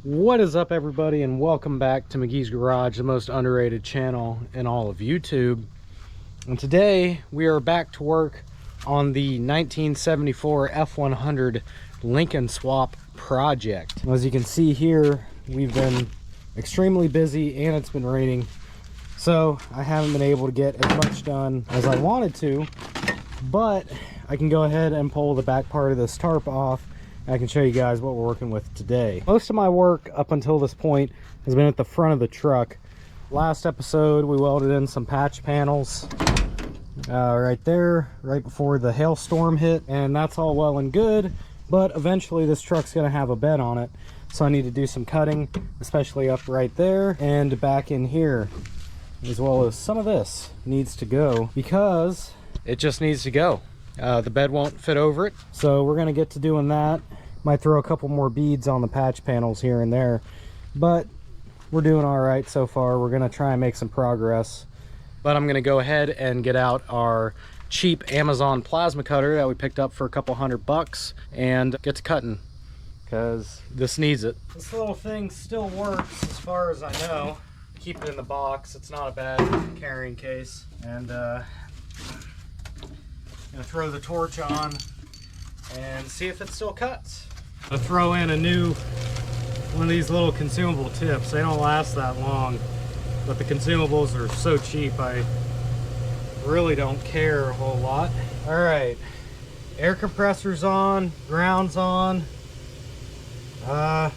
What is up, everybody, and welcome back to McGee's Garage, the most underrated channel in all of YouTube. And today we are back to work on the 1974 F100 Lincoln Swap project. As you can see here, we've been extremely busy and it's been raining, so I haven't been able to get as much done as I wanted to, but I can go ahead and pull the back part of this tarp off. I can show you guys what we're working with today. Most of my work up until this point has been at the front of the truck. Last episode we welded in some patch panels right there, right before the hailstorm hit, and that's all well and good, but eventually this truck's gonna have a bed on it, so I need to do some cutting, especially up right there and back in here, as well as some of this needs to go because it just needs to go. The bed won't fit over it, so we're gonna get to doing that. Might throw a couple more beads on the patch panels here and there, but we're doing all right so far. We're gonna try and make some progress, but I'm gonna go ahead and get out our cheap Amazon plasma cutter that we picked up for a couple $100 and get to cutting because this needs it. This little thing still works as far as I know. Keep it in the box. It's not a bad carrying case, and gonna throw the torch on and see if it still cuts. I'm gonna throw in a new one of these little consumable tips. They don't last that long, but the consumables are so cheap I really don't care a whole lot. All right, air compressor's on, ground's on. I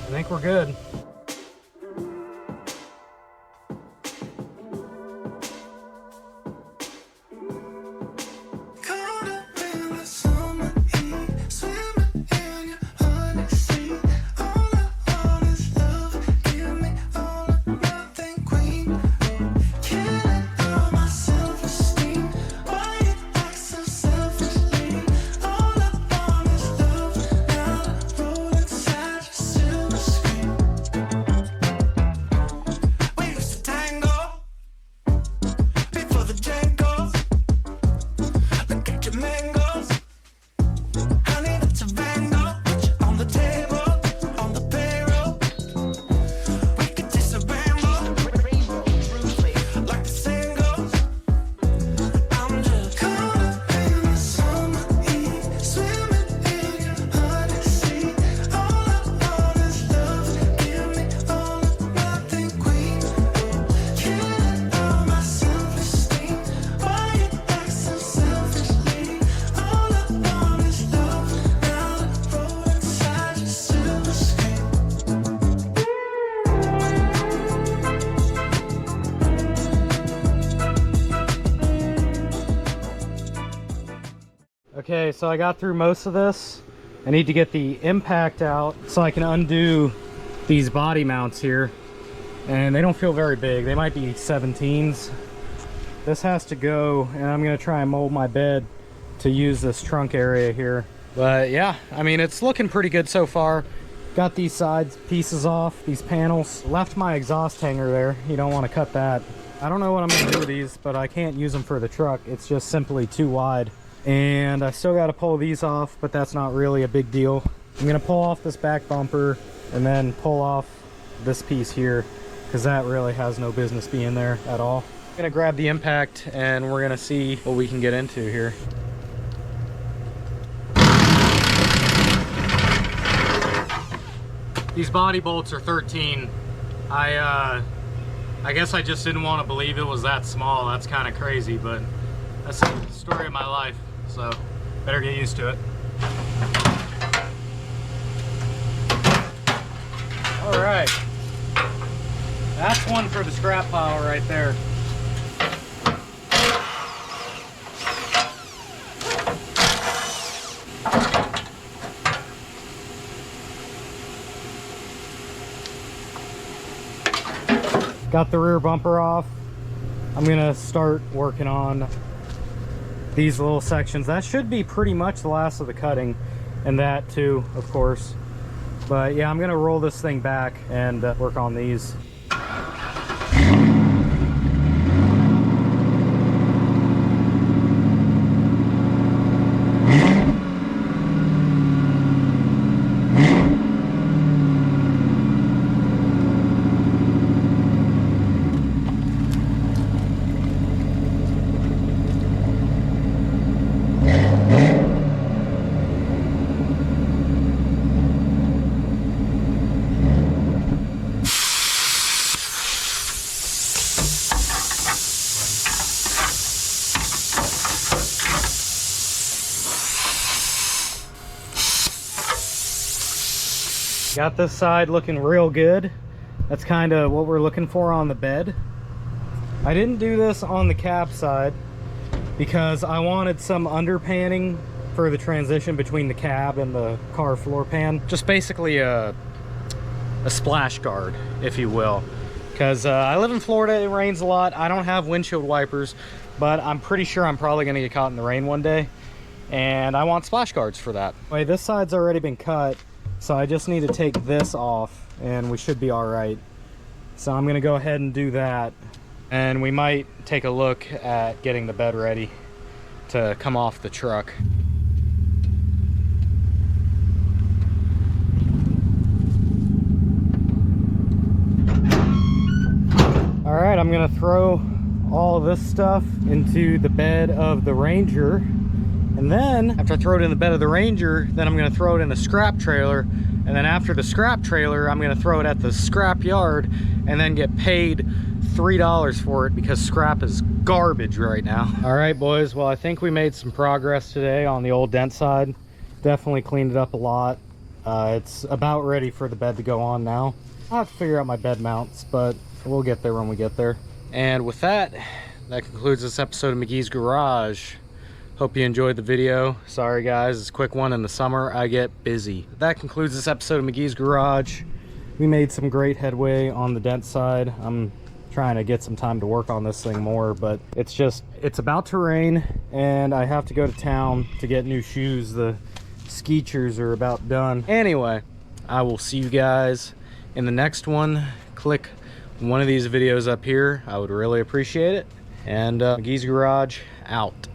think we're good. Okay, so I got through most of this. I need to get the impact out so I can undo these body mounts here. And they don't feel very big. They might be 17s. This has to go, and I'm gonna try and mold my bed to use this trunk area here. But yeah, I mean, it's looking pretty good so far. Got these side pieces off, these panels. Left my exhaust hanger there. You don't want to cut that. I don't know what I'm gonna do with these, but I can't use them for the truck. It's just simply too wide. And I still got to pull these off, but that's not really a big deal. I'm gonna pull off this back bumper and then pull off this piece here because that really has no business being there at all. I'm gonna grab the impact and we're gonna see what we can get into here. These body bolts are 13. I guess I just didn't want to believe it was that small. That's kind of crazy, but that's the story of my life. So, better get used to it. All right. That's one for the scrap pile right there. Got the rear bumper off. I'm gonna start working on these little sections. That should be pretty much the last of the cutting, and that too, of course. But yeah, I'm gonna roll this thing back and work on these. Got this side looking real good. That's kind of what we're looking for on the bed. I didn't do this on the cab side because I wanted some underpanning for the transition between the cab and the car floor pan. Just basically a splash guard, if you will. Because I live in Florida, it rains a lot. I don't have windshield wipers, but I'm pretty sure I'm probably gonna get caught in the rain one day. And I want splash guards for that. Wait, this side's already been cut, so I just need to take this off and we should be all right. So I'm gonna go ahead and do that. And we might take a look at getting the bed ready to come off the truck. All right, I'm gonna throw all this stuff into the bed of the Ranger. And then after I throw it in the bed of the Ranger, then I'm gonna throw it in the scrap trailer. And then after the scrap trailer, I'm gonna throw it at the scrap yard and then get paid $3 for it because scrap is garbage right now. All right, boys, well, I think we made some progress today on the old dent side. Definitely cleaned it up a lot. It's about ready for the bed to go on now. I'll have to figure out my bed mounts, but we'll get there when we get there. And with that, that concludes this episode of McGee's Garage. Hope you enjoyed the video. Sorry guys, it's a quick one. In the summer, I get busy. That concludes this episode of McGee's Garage. We made some great headway on the dent side. I'm trying to get some time to work on this thing more, but it's about to rain and I have to go to town to get new shoes. The Skeechers are about done. Anyway, I will see you guys in the next one. Click one of these videos up here. I would really appreciate it. And McGee's Garage out.